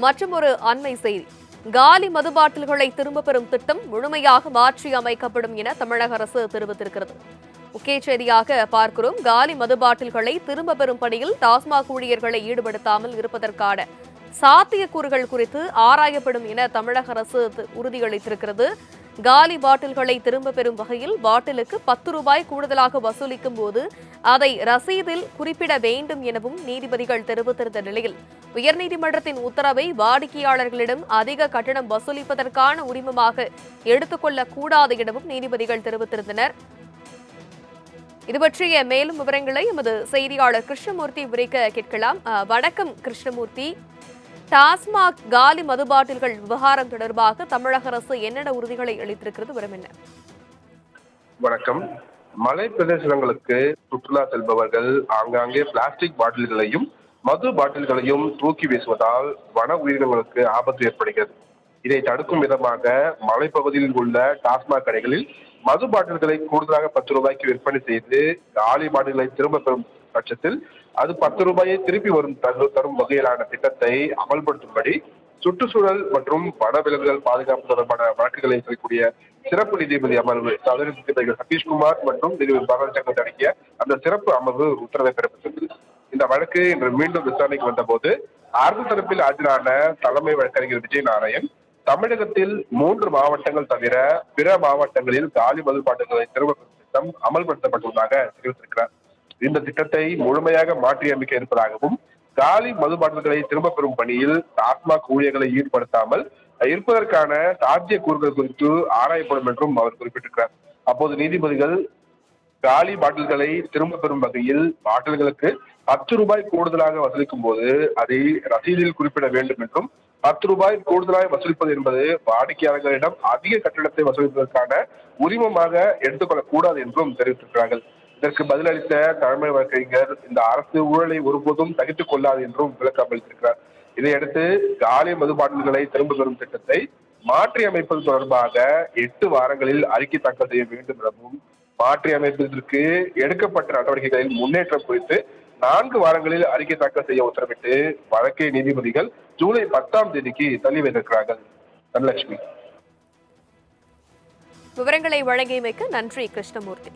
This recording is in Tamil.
மற்றொரு அண்மை செய்தி. காலி மது பாட்டில்களை திரும்பப் பெறும் திட்டம் முழுமையாக மாற்றி அமைக்கப்படும் என தமிழக அரசு தெரிவித்திருக்கிறது. முக்கிய செய்தியாக பார்க்கிறோம். காலி மது பாட்டில்களை திரும்ப பெறும் பணியில் டாஸ்மாக் ஊழியர்களை ஈடுபடுத்தாமல் இருப்பதற்கான சாத்தியக்கூறுகள் குறித்து ஆராயப்படும் என தமிழக அரசு உறுதியளித்திருக்கிறது. காலி பாட்டில்களை திரும்ப பெறும் வகையில் பாட்டிலுக்கு 10 ரூபாய் கூடுதலாக வசூலிக்கும் போது அதை ரசீதில் குறிப்பிட வேண்டும் எனவும் நீதிபதிகள் தெரிவித்திருந்த நிலையில் உயர்நீதிமன்றத்தின் உத்தரவை வாடிக்கையாளர்களிடம் அதிக கட்டணம் வசூலிப்பதற்கான உரிமமாக எடுத்துக்கொள்ளக்கூடாது எனவும் நீதிபதிகள் தெரிவித்திருந்தனர். இது பற்றிய மேலும் விவரங்களை எமது செய்தியாளர் கிருஷ்ணமூர்த்தி விவரிக்க கேட்கலாம். வணக்கம் கிருஷ்ணமூர்த்தி. டாஸ்மாக் காலி மது பாட்டில்கள் விவகாரம் தொடர்பாக தமிழக அரசு என்னென்ன உறுதிகளை அளித்திருக்கிறது, விவரம் என்ன? வணக்கம். மலை பிரதேசங்களுக்கு சுற்றுலா செல்பவர்கள் ஆங்காங்கே பிளாஸ்டிக் பாட்டில்களையும் மது பாட்டில்களையும் தூக்கி வீசுவதால் வன உயிரினங்களுக்கு ஆபத்து ஏற்படுகிறது. இதை தடுக்கும் விதமாக மலைப்பகுதியில் உள்ள டாஸ்மாக் கடைகளில் மது பாட்டில்களை கூடுதலாக 10 ரூபாய்க்கு விற்பனை செய்து காலி பாட்டில்களை திரும்ப பெறும் பட்சத்தில் அது 10 ரூபாயை திருப்பி தரும் வகையிலான திட்டத்தை அமல்படுத்தும்படி சுற்றுச்சூழல் மற்றும் வனவிலங்குகள் பாதுகாப்பு தொடர்பான வழக்குகளை இருக்கக்கூடிய சிறப்பு நீதிபதி அமர்வு நீதிபதிகள் சதீஷ்குமார் மற்றும் நீதிபதி பகவத் அடங்கிய அந்த சிறப்பு அமர்வு உத்தரவை பிறப்பித்தது. இந்த வழக்கு இன்று மீண்டும் விசாரணைக்கு வந்தபோது அரசு தரப்பில் ஆஜரான தலைமை வழக்கறிஞர் விஜய் நாராயண் தமிழகத்தில் 3 மாவட்டங்கள் தவிர பிற மாவட்டங்களில் காலி மது பாட்டில்களை திரும்ப பெறும் திட்டம் அமல்படுத்தப்பட்டுள்ளதாக தெரிவித்திருக்கிறார். இந்த திட்டத்தை முழுமையாக மாற்றியமைக்க இருப்பதாகவும் காலி மது பாட்டில்களை திரும்ப பெறும் பணியில் டாஸ்மாக் ஊழியர்களை ஈடுபடுத்தாமல் இருப்பதற்கான சாத்திய கூறுகள் குறித்து ஆராயப்படும் என்றும் அவர் குறிப்பிட்டிருக்கிறார். அப்போது நீதிபதிகள் காலி பாட்டில்களை திரும்ப பெறும் வகையில் பாட்டில்களுக்கு 10 ரூபாய் கூடுதலாக வசூலிக்கும் போது அதை ரசீதில் குறிப்பிட வேண்டும் என்றும் 10 ரூபாய் கூடுதலாக வசூலிப்பது என்பது வாடிக்கையாளர்களிடம் அதிக கட்டணத்தை வசூலிப்பதற்கான உரிமமாக எடுத்துக்கொள்ளக்கூடாது என்றும் தெரிவித்திருக்கிறார்கள். இதற்கு பதிலளித்த தலைமை வழக்கறிஞர் இந்த அரசு ஊழலை ஒருபோதும் சகித்துக் கொள்ளாது என்றும் விளக்கம் அளித்திருக்கிறார். இதையடுத்து காலி மது பாட்டில்களை திரும்ப பெறும் திட்டத்தை மாற்றி அமைப்பது தொடர்பாக 8 வாரங்களில் அறிக்கை தாக்கல் செய்ய வேண்டும் எனவும் மாற்றி அமைப்பதற்கு எடுக்கப்பட்ட நடவடிக்கைகளில் முன்னேற்றம் குறித்து 4 வாரங்களில் அறிக்கை தாக்கல் செய்ய உத்தரவிட்டு வழக்கை நீதிபதிகள் ஜூலை 10ஆம் தேதிக்கு தள்ளி வைத்திருக்கிறார்கள். தனலட்சுமி. விவரங்களை வழங்கியமைக்கு நன்றி கிருஷ்ணமூர்த்தி.